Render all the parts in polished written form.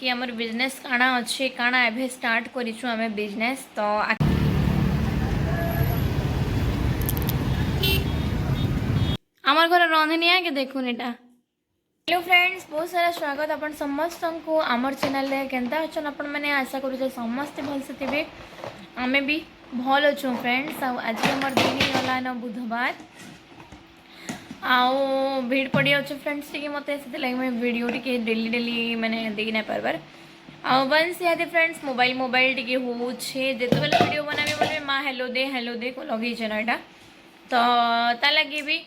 कि आमर बिजनेस काଣା अच्छे काଣା एभे स्टार्ट करिछु आमे बिजनेस तो आमर घर रंधनिया के देखुन एटा। हेलो फ्रेंड्स, बहुत सारा स्वागत अपन समस्त को आमर चैनल रे। केनता अछन अपन माने? आशा करू जे समस्त भल से थिबे। आमे भी भल अछु फ्रेंड्स। आज हमर दिन गला न बुधवार आओ भीड़ पड़ी अच्छे फ्रेंड्स टी मत लगे मैं वीडियो टी डेली डेली मैंने दे ना पार्बार आउ वंस याद फ्रेंड्स मोबाइल मोबाइल टी हो जिते बेले वीडियो बनाबी बोले माँ हेलो दे को लगे ना तो ता लगे भी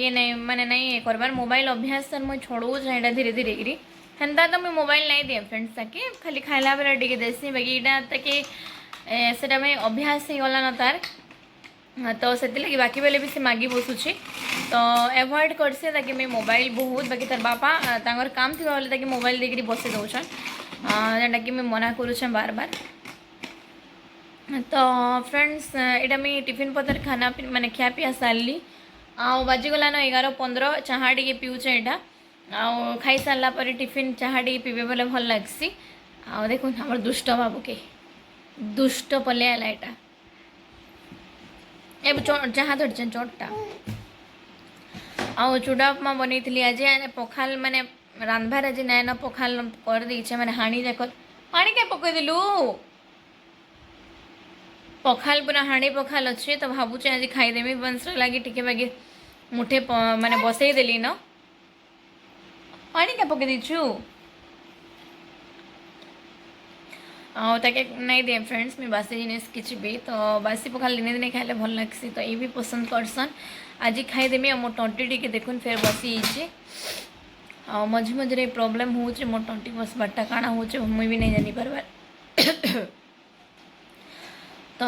ये नहीं माने नहीं करबार मोबाइल अभ्यास सर मुझे छोड़ू यहाँ धीरे धीरे करी हेन्ता तो मुझे मोबाइल नहीं दिए फ्रेंड्स ताकि खाली खाइला बेला टी देसी बाकी यहाँ ताकि सेटा मैं अभ्यास हो गला न तार तो से लगे बाकी बेले भी से मागी बसुची तो एवॉइड करसे ताकि मैं मोबाइल बहुत बाकी तार बापा तांगर काम थी बोले ताकि मोबाइल देकरी बसे दौन जेनटा कि मैं मना करुचे बार बार। तो फ्रेंड्स यहाँ मैं टिफिन पतर खाना माने खिया पिया सारली आउ बाजीगला न 11:15 चाहा टी पीऊचे यहाँ आउ खाई सारा पर टिफिन चाहा टी पीबे बोले भल लगसी। आउ देखो हमार दुष्ट बाबू के दुष्ट पले आला यहाँ ए चाहा धरछन चोटा आउ चूड़ा उपमा बनई आज पखाल माने रांधबार आज नया ना पखाल कर देछे माने हाणी जाक पानी क्या पकई देलु पखाल पूरा हाणी पखाल अच्छे तो भावुचे आज खाईदेमी वंश लगे टिके बागे मुठे माने बसई देली न पानी क्या पकई दीचु ताके नहीं दिए फ्रेंड्स मैं बासी जिनिस किसी भी तो बासी पखाल दिने दिने खाइले भल लगसी तो ये भी पसंद करसन आज खाईदेमी मो टंटी टी देखुन फिर बसी मझे मझे प्रॉब्लम हो मो टंटी बस बाटा काଣା हो मुझे भी नहीं जानी पार्बार तो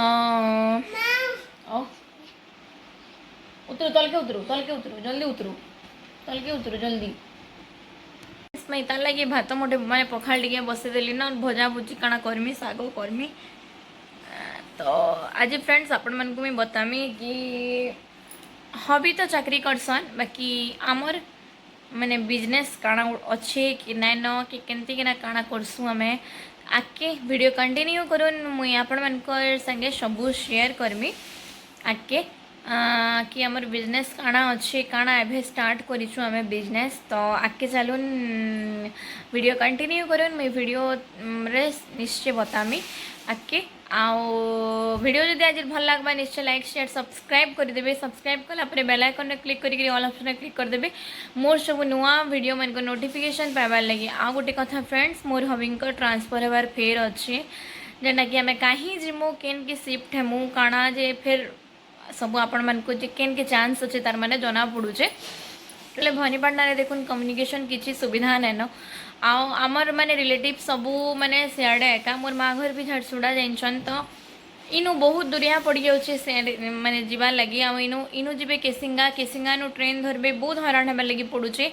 उतरू तल के उतरू जल्दी उतरू जल्दी मैं तार लगे भात मोटे मैंने पखाल टे बसईदेली ना भजा भुजी काଣା करमी शाग करमी। तो आज फ्रेंड्स आपण मन को मैं बतामी कि हबी तो चाकरी करसन बाकी आमर माने बिजनेस काଣା अच्छे कि नाइन कि केमती कि ना काଣା करसु आमे आके वीडियो कंटिन्यू करूँ मुई आपण मन संगे सबू शेयर करमी आके कि आमर बिजनेस काଣା अच्छे काଣା एभे स्टार्ट करिछु आमे बिजनेस तो आके चलून वीडियो कंटिन्यू करूँ मैं वीडियो रे निश्चय बतामी आके आओ वीडियो जदि आज भल लगवा निश्चय लाइक शेयर सब्सक्राइब करदेवे सब्सक्राइब कला बेल आइकन क्लिक करके ऑल ऑप्शन क्लिक करदेवे मोर सब नुआ वीडियो मन को नोटिफिकेशन पाइबार लगी। आ गोटे कथा फ्रेंड्स मोर हबी ट्रांसफर होबार फेर अच्छे जेनटा कि आम कहीं जीमु केन के शिफ्ट हेमु काଣା जे फिर सब आपण मन को जे केन के चांस अच्छे तार माने जना पड़ुचे तेल भवानीपाटना देखुन कम्युनिकेशन किसी सुविधा नाइन आउ आमर माने रिलेटिव सबू माने सियाड़े एका मोर माँ घर भी झारसुड़ा जाइन तो इनु बहुत दूरिया पड़ जाऊे माने जीवार लगी इनु जीवे केसिंगा नु ट्रेन धरबे बहुत हैरान होबार लगी पड़ुचे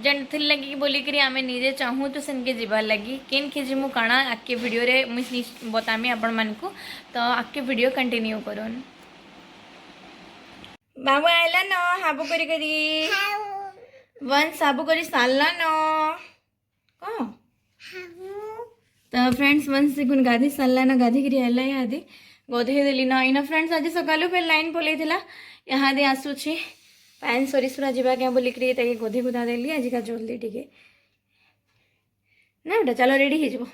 जेन थिर लगी बोलिकी आम निजे चाहूँ तो सेनके जीवार लगी केन के जीमु काଣା आके वीडियो रे मुझे बतामी आपण मन को तो आके वीडियो कंटिन्यू करूँ। बाबू आइला न हाबू करी करी वन साबू करी सारला न कौन तो फ्रेंड्स वंश देखुन गाधी सारला न गाधी करी आइला इहादे गोधे देली न इन फ्रेंड्स आज सकालू फिर लाइन पलैथिला इहादे आसुची पैन सरीसुरा जीवा क्या बोलिकी ताके गोधे गुधा देली आज का जल्दी टिके ना बेटा चलो रेडी हो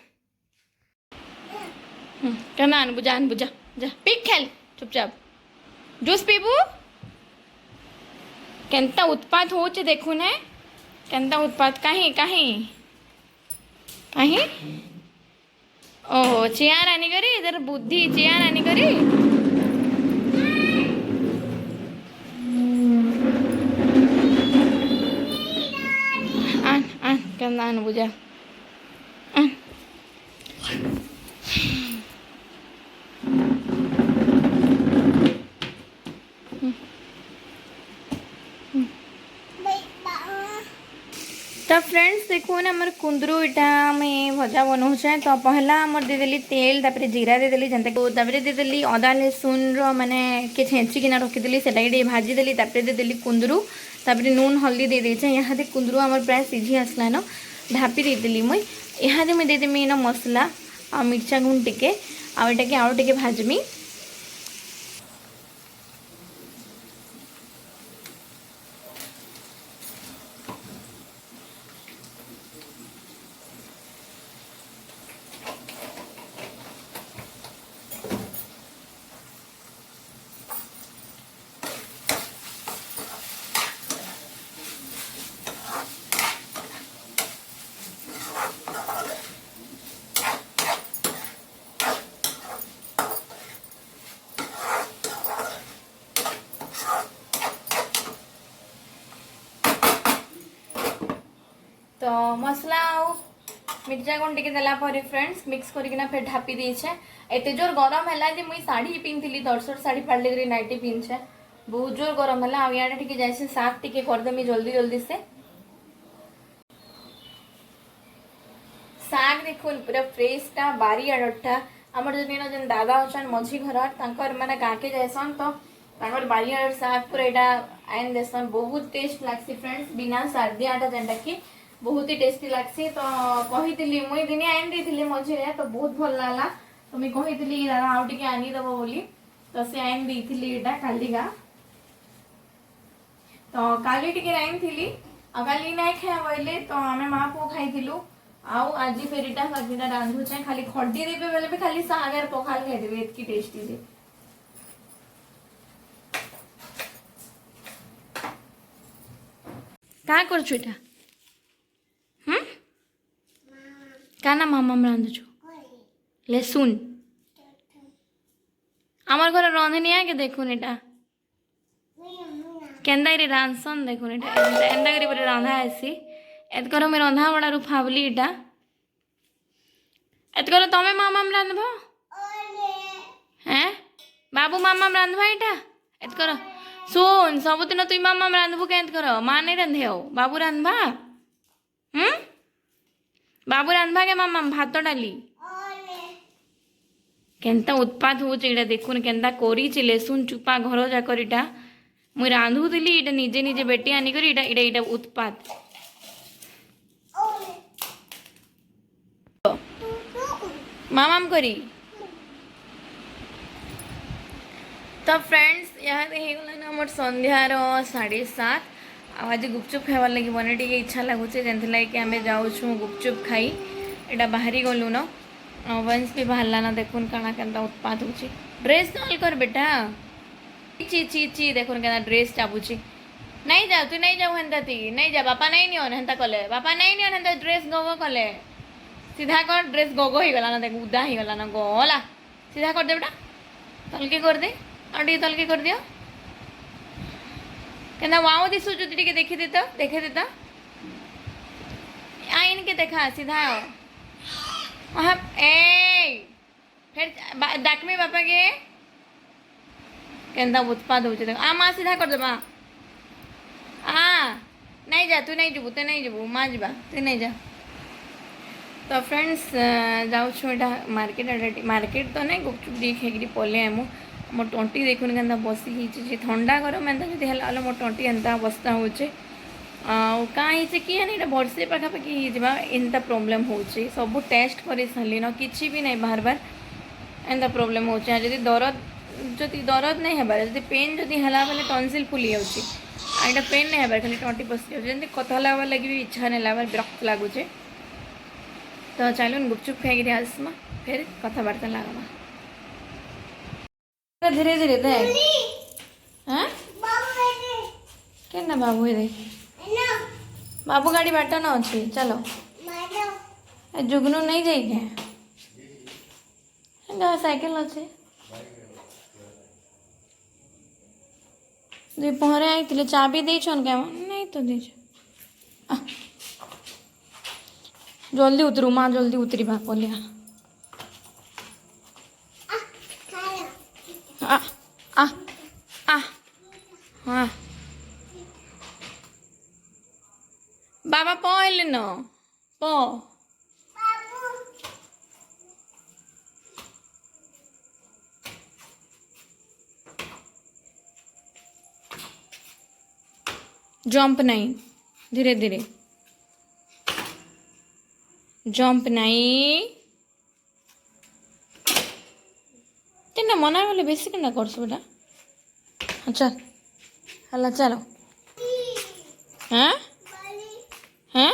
क्या आनबू जा जा पिक खेल चुपचाप जूस पीबू केंता उत्पात हो देखु ने केंता उत्पात कहीं कहीं कहीं ओहो चेयर आनी करी इधर बुद्धि चेयर आनी करी आन आन केंता आन बुझा आन तो फ्रेंड्स देखो ना हमारे कुंदरू इटा में भजा बनाऊे तो पहला आमर देदेली तेल तापर जीरा देदेली जनता तापर देदेली अदा लहसुन माने के छेची किना रखीदेली से भाजीदेली तापर देदेली कुंदरू तापर नून हल्दी दे देछे यहाँ कुंदरू आमर प्राय सीझी आसला न ढापी देदेली मुई इहादे मुझे देदेमी ना मसला आ मिर्चा गुंड टिके आउ टिके भाजमी। तो मसला आउ मिर्चा गुंड टिके देला पर फ्रेंड्स मिक्स करके फिर ढापी देछे। एते जोर गरम है जे मुई साड़ी पिंधली दरसर साड़ी फाड़ले करी नाइटी पिंधछे बहुत जोर गरम है। आ याडे टिके जैसे साग टिके करदेमी जल्दी जल्दी से। साग देखुन पूरा फ्रेश टा बारी आड़टा आमर जन जन दादा अच्छा मझी घर माने गाके जासन तो बारी आड़ साग पूरा यहाँ आइन देसन बहुत टेस्ट लगसी फ्रेंड्स बिना सर्दी आटा जेनटा कि बहुत ही टेस्टी लगसी। तो कही मुई दिने आइन दी मझे तो बहुत भल लगा तो मुझे कही दादा आउ टे आनीदेव बोली तो सी आइन दी कालिगा तो काली टे आइन थी काली ना खाए बोले तो आम माँ पुओ खाई आउ आज फिर इटा रांधुचे खाली खड्डी देवे बेले भी खाली सागर पखाल खाईदेवे इतकी टेस्टी जे। क्या कर क्या ना मामा रांधुच ले सुन आमर घर रंधनी आगे देखुन एटा केंदा रे रांधसन देखुन एटा एंदा करी पर रांधा आसी एत करो मैं रंधा बड़ा रु फावली एटा एत करो तमे मामा रांधबो हैं बाबू मामा रांधबा एटा एत करो सुन सबुदिन तुई मामा रांधबो केंत करो मां नहीं रांधे बाबू रांधबा बाबू रांधबा के मामा भात डाली केंता उत्पात हो इटा देखुन केंता करी लेसुन चुपा घर जाकर इटा मुई रांधुली इटा निजे निजे बेटी आनिकर इटा इटा इटा उत्पात मामाम करी। तो फ्रेंड्स यहाँ मोर संध्यार 7:30 आज गुपचुप खाइबार लगी बने टी इच्छा लगुचे जेनथिला कि आमे जाऊँ गुपचुप खाई एटा बाहरी गलु न वंश भी बाहरला ना देखुन काना केंता उत्पात होची ड्रेस नल कर बेटा ची ची ची देखुन केंता ड्रेस चाबुची नहीं जा तू नहीं जाऊ हेंता ती नहीं जा बापा नहीं नियन हेंता कले बापा नहीं नियन हेंता ड्रेस गोगो कले सीधा कर ड्रेस गोगो ही गला ना देख उदा ही गला ना गोला सीधा कर दे बेटा तलके कर दे और टी तलके कर दियो केंता वाओ दिसु जो टिके देखे देता आइन के देखा सीधा वहाँ ए फिर डाकमी बापा के केंता उत्पाद हो आ माँ सीधा कर दे माँ नहीं जा तू नहीं जीबू ते नहीं जीबू माँ जीबा तू नहीं जा। तो फ्रेंड्स जाऊँ मार्केट मार्केट तो नहीं गुपचुप दी खाई पले आमु मो टंटी देखुन केंता बसी ठंडा गरम एंता जदि हला मो टंटी एंता अवस्था होचे कहीं किए नहीं वर्षे पाखापाखि एंता प्रोब्लेम हो सब टेस्ट कर सारे न कि भी नहीं बार बार एंता प्रोब्लेम हो जदि दरद नहीं है जब पेन जदि है बोले टनसिल फुली जाऊँगी आईटा पेन नहीं है खाली टंटी बसी जाऊँ जमी कथा लगे लगे भी इच्छा नहीं लगे विरक्त लगुचे। तो चलो गुपचुप खाई आसमा फिर कथबार्ता लगवा धीरे धीरे देख हाँ क्या बाबू दे बाबू गाड़ी बाट न अच्छी चलो जुगनू नहीं जाइए साइकिल अच्छे पहरे आई चाबी दे क्या नहीं तो दे जल्दी उतरू माँ जल्दी उतरी बाप लिया आ आ आ हाँ बाबा पहले न प जंप नहीं धीरे धीरे जंप नहीं तेना मना बोले बेसी केना करछ बेटा अच्छा हला चलो हाँ हाँ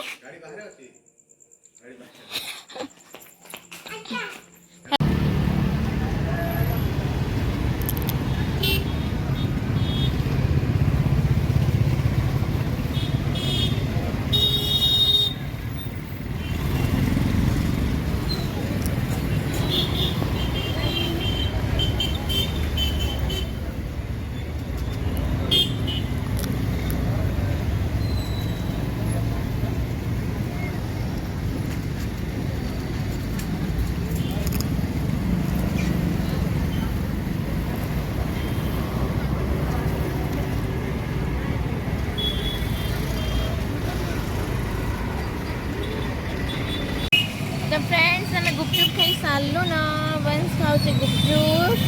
तो फ्रेंड्स हमें गुपचुप खाई सारू ना वंश खाऊे गुपचुप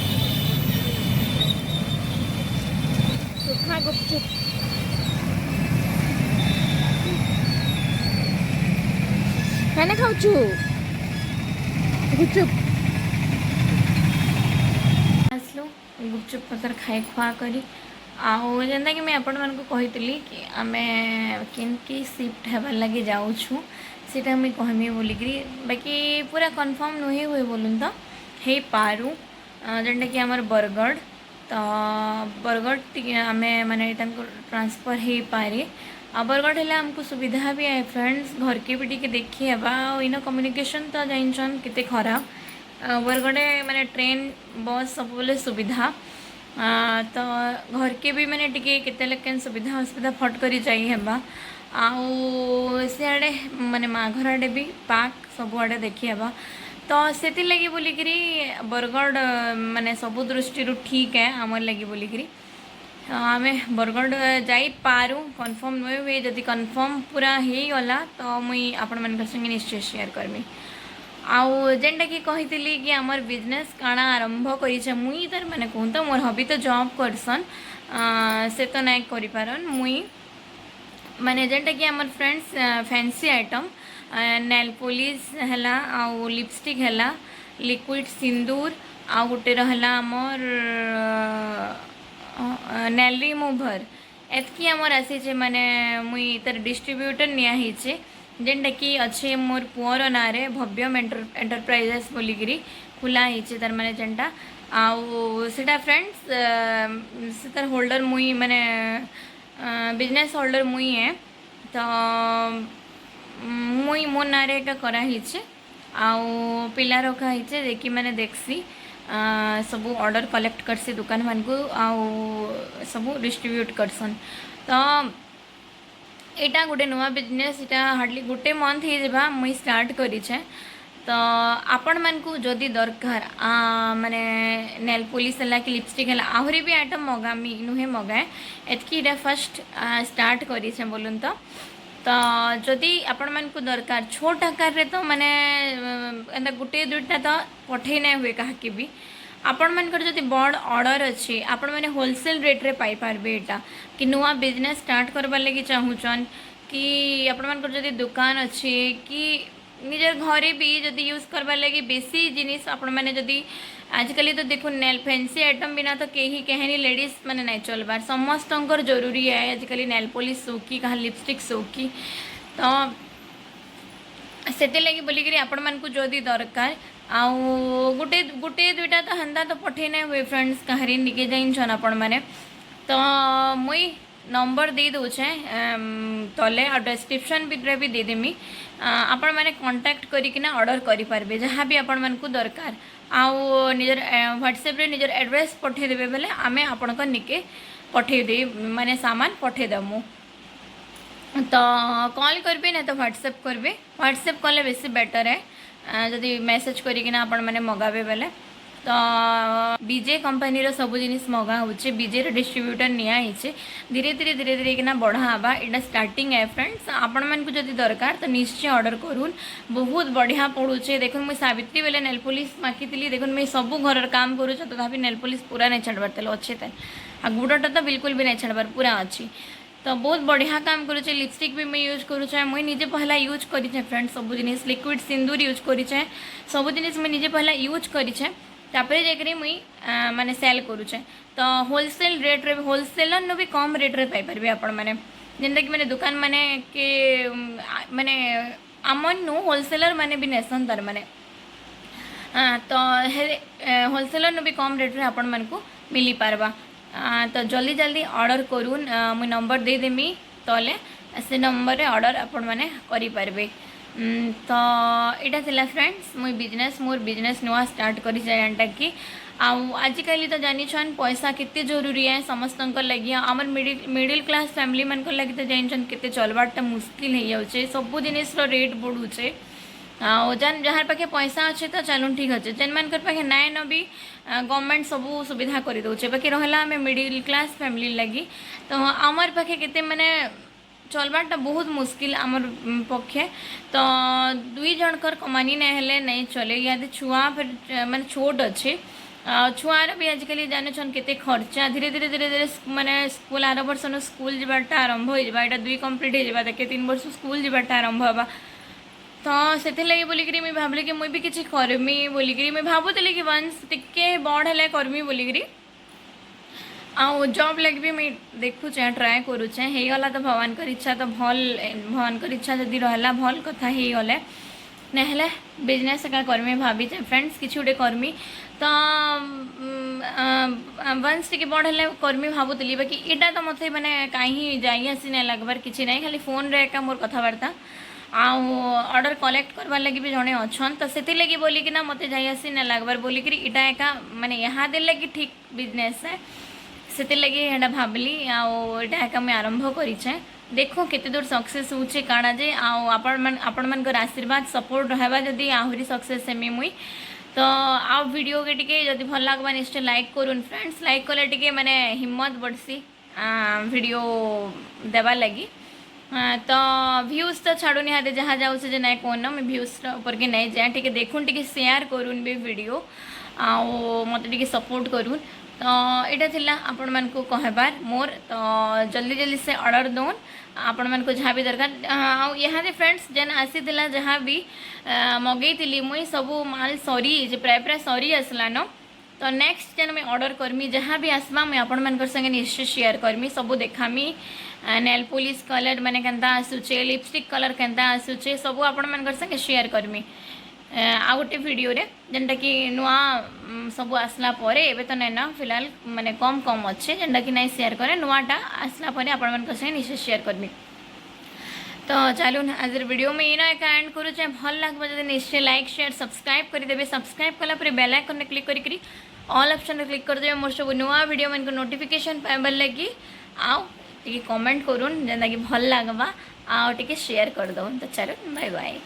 सुखा गुपचुप खाना खाऊ गुपचुप आसलु गुपचुप पतर खाई खुआ करी आउ जेनता कि मैं आपण मानक कही कि आमे किनकी शिफ्ट हेबार लगे जाऊँ सीटा मुझे कहमी बोलिकी बाकी पूरा कन्फर्म नुहे हुए बोलूँ तो हे पारू जेनटा कि आमर बरगढ़ तो बरगढ़ आम माने ट्रांसफर हो पारे आ बरगढ़ हेल्ले आमको सुविधा भी है फ्रेंड्स घर के भी टी देखी इन कम्युनिकेशन तो जानछन केते खराब बरगढ़े माने ट्रेन बस सब बोले सुविधा तो घर के भी मैंने टी के सुविधा असुविधा फट कर जाइबा आउ सियाड़े माने माँ घर आड़े भी पार्क सब आड़े देखी हेबा तो से लगी बोलिकी बरगढ़ माने सब दृष्टि ठीक है आमर लगी बोलिकी आम बरगढ़ जाई पारू कन्फर्म नुहे हुए जदि कन्फर्म पूरा हो गला तो मुई आपण मान संगे निश्चय शेयर करमी आउ जेनटा कि कही कि आमर बिजनेस काଣା आरंभ करी मुई तार माने कहूँ तो मोर हबी तो जॉब करसन से तो नहीं करिपारन मुई माने जेनटा कि आमर friends fancy item nail polish हैला आउ लिपस्टिक हैला लिक्विड सिंदूर आउ गोटे रहला आमर नेल रिमूवर एतकी आमर आसी माने मुई तार डिस्ट्रीब्यूटर निया हिचे जेनटा कि अच्छे मोर पुअर ना रे भव्यम एंटरप्राइजेस बोलिकी खुला होचे तार माने जेनटा आउ सेटा फ्रेंड्स से तार होल्डर मुई माने बिजनेस होल्डर मुई है तो मुई मो ना रे एटा करा हिचे आउ पिला रखा हिचे देखी माने देखसी सब ऑर्डर कलेक्ट करसी दुकान मान को आउ सब डिस्ट्रीब्यूट करसन तो यहाँ गोटे नुआ बिजनेस यहाँ हार्डली गोटे मंथ हो मुई स्टार्ट करीछे तो आपण मानकु जदि दरकार माने नेल पॉलिश है कि लिपस्टिक है आहरी भी आइटम मगामी नुहे मगाए एतकी फर्स्ट स्टार्ट करीछे बोलूँ तो जदि आपण मानकु दरकार छोट आकार रे तो माने एंता गोटे दुईटा तो पठे ना हुए कहा भी आपण मानकर जदि बड़ ऑर्डर अच्छी आपण मैंने होलसेल रेट रे पाई पारबे एटा कि नुआ बिजनेस स्टार्ट करबार लगी चाहूचन कि आपण मानकर जदि दुकान अच्छी कि निजर घरे भी जदि यूज करबार लगी बेसी जिनिस आपण माने जदि आजकल तो देखो नेल फैंसी आइटम बिना तो कहीं कहनी लेडीज माने नहीं चलबार समस्तंकर जरूरी है आजकल नेल पॉलिश सौकी कहा लिपस्टिक सौकी तो से लगी बोलिकी आपण मानकु जदि दरकार आउ गोटे गोटे दुईटा तो हेन्ता तो पठे ना हुए फ्रेंड्स कहारी निके जाइन आपण मैंने तो मुई नंबर दे दूचे तले और डिस्क्रिप्शन भी देदेमी आपण मैंने कांटेक्ट करिकिना ऑर्डर करि पारबे जहाँ भी आपण मानकु दरकार आउ निजर व्हाट्सएप रे निजर एड्रेस पठे देबे बेले आमे आपण को निके पठे दे माने सामान पठे दमु तो कॉल करबे ना तो व्हाट्सएप करबे व्हाट्सएप कले बेसी बेटर है जदि मेसेज करिकिना आपण माने मगाबे बेले तो बीजे कंपनी रो सब जिनिस मगा होचे बीजे रो डिस्ट्रीब्यूटर निया हिचे धीरे धीरे किना बढ़ा आबा एटा स्टार्टिंग है फ्रेंड्स आपण मन को जदि दरकार तो निश्चय ऑर्डर करूँ बहुत बढ़िया पड़ुचे देखुन मुझे सावित्री बेले नेल पॉलिश माखी देखुन मुझे सब घर काम करूँ तथापि नेल पॉलिश पूरा नहीं छाड़बार तेल अच्छे तेल आ गुड़टा तो बिल्कुल भी नहीं छाड़बार पूरा अच्छी तो बहुत बढ़िया काम करुचे। लिपस्टिक भी मुझे यूज करुचे, मुझे निजे पहला यूज करें फ्रेंड्स सब जिन लिक्विड सिंदूर यूज करें सब जिन मुझे निजे पहला यूज करें तापर जाकरी मुई माने सेल करुचे। तो होलसेल रेट रे होलसेलर नु भी कम रेट रे पाई परबे आपण माने जेंता कि माने दुकान माने के माने आमन नु होलसेलर माने भी नेसन तार माने तो होलसेलर नु भी कम रेट रे आपण मन को मिली पारबा। तो जल्दी जल्दी ऑर्डर करूँ मुझे नंबर दे देमी तले से नंबर रे ऑर्डर आपण माने करि पारबे। तो यहाँ थिला फ्रेंड्स मुई बिजनेस मोर बिजनेस नुआ स्टार्ट करी जेनटा कि आजिकल तो जानी पैसा कितने जरूरी है समस्त लगी आमर मिडिल क्लास फैमिली मन लगी तो जान के चलवाटा मुस्किल हो जाए सब जिनिस रेट बढ़ुचे जान जहाँ पाखे पैसा अच्छे तो चलून ठीक अच्छे जेन मान पाखे नाए न भी गवर्नमेंट सब सुविधा कर दौचे बाकी रहा आम मिडिल क्लास फैमिली लगी तो आमर पाखे केते माने चलवाटा बहुत मुस्किल आमर पक्षे तो दुई जनकर कमानी नहीं हेले नहीं चले या छुआ फिर माने छोट अच्छे छुआर भी आजिकल जान केते खर्चा धीरे धीरे धीरे धीरे माने स्कूल आर वर्ष स्कूल जावाटा आरंभ हो जावा 2 कंप्लीट हो जावा देखे 3 वर्ष स्कूल जावाटा आरंभ होगा तो से लगी बोलिकी मुझे भाविली कि मुझे भी किसी करमी बोलिकी मुझे भावुली कि वंस टिके बड़ है करमी बोलिकी आउ जॉब लगे भी मुझे देखुचे ट्राए करुचे होगला तो भगवान कर इच्छा तो भल भगवान कर इच्छा जदि रहा भल कथा हो गले नहले बिजनेस एका करमी भावी फ्रेंड्स किसी गोटे करमी तो वंस टी बड़ है करमी भावुली बाकी यहाँ तो मत मैंने कहीं जाई आसी ना लगवार किसी ना खाली फोन रे एका मोर कथबार्ता ऑर्डर कलेक्ट करवार लगी भी जड़े अच्छन तो से लगी बोलिकी मत जाई आसी ना लगवार बोलिकी इटा एका माने यहाँ दे लगी ठीक बिजनेस है से लगी यहाँ भाविली आटा मुझे आरंभ करें देखो केते दूर सक्सेस होचे काଣା जे आपण मन आशीर्वाद सपोर्ट रहा जदि आहरी सक्सेस हेमी मुई तो आउ वीडियो के टिके जदि भल लगवा निश्चय लाइक करूँ फ्रेंड्स लाइक कले टिके माने हिम्मत बढ़सी वीडियो देवा लगी तो व्यूज तो छाड़ू निहाते जहाँ जाऊँ जे ना कौन मैं व्यूज ऊपर के नहीं जाए टिके देखूँ टिके शेयर करूँ भी वीडियो मत टिके सपोर्ट करूँ तो यहाँ थिला आपण मन को कहबार मोर तो जल्दी जल्दी से ऑर्डर दौन आपण मन को जहाँ भी दरकार यहाँ दे फ्रेंड्स जेन आसी जहाँ भी मगई मुई सब माल सरी प्राय प्राय सरी आसलान तो नेक्स्ट जेन मैं ऑर्डर करमी जहाँ भी आसमा मुझे आपण मन संगे निश्चय शेयर करमी सब देखामी नेल पॉलिश कलर माने केंता आसुचे लिपस्टिक कलर केंता आसुचे सब आपण मन संगे शेयर करमी आ गोटे वीडियो रे जेनटा कि नुआ सब आसला परे एबे तो ना फिलहाल माने कम कम अच्छे जेनटा कि नहीं शेयर करे नुआटा आसला परे आपण मन संगे निश्चय शेयर करमी। तो चलो आज वीडियो में इना एक एंड करूचे भल लागबो जदि निश्चय लाइक शेयर सब्सक्राइब कर देबे सब्सक्राइब कला पर बेल आइकन ने क्लिक करी ऑल ऑप्शन रे क्लिक कर देबे मोर सब नुआ वीडियो मन को नोटिफिकेशन पाइबा लगी आउ टिके कमेंट करूँ जेनता कि भल लागबा आउ टिके शेयर कर दो। तो चलो बाय बाय।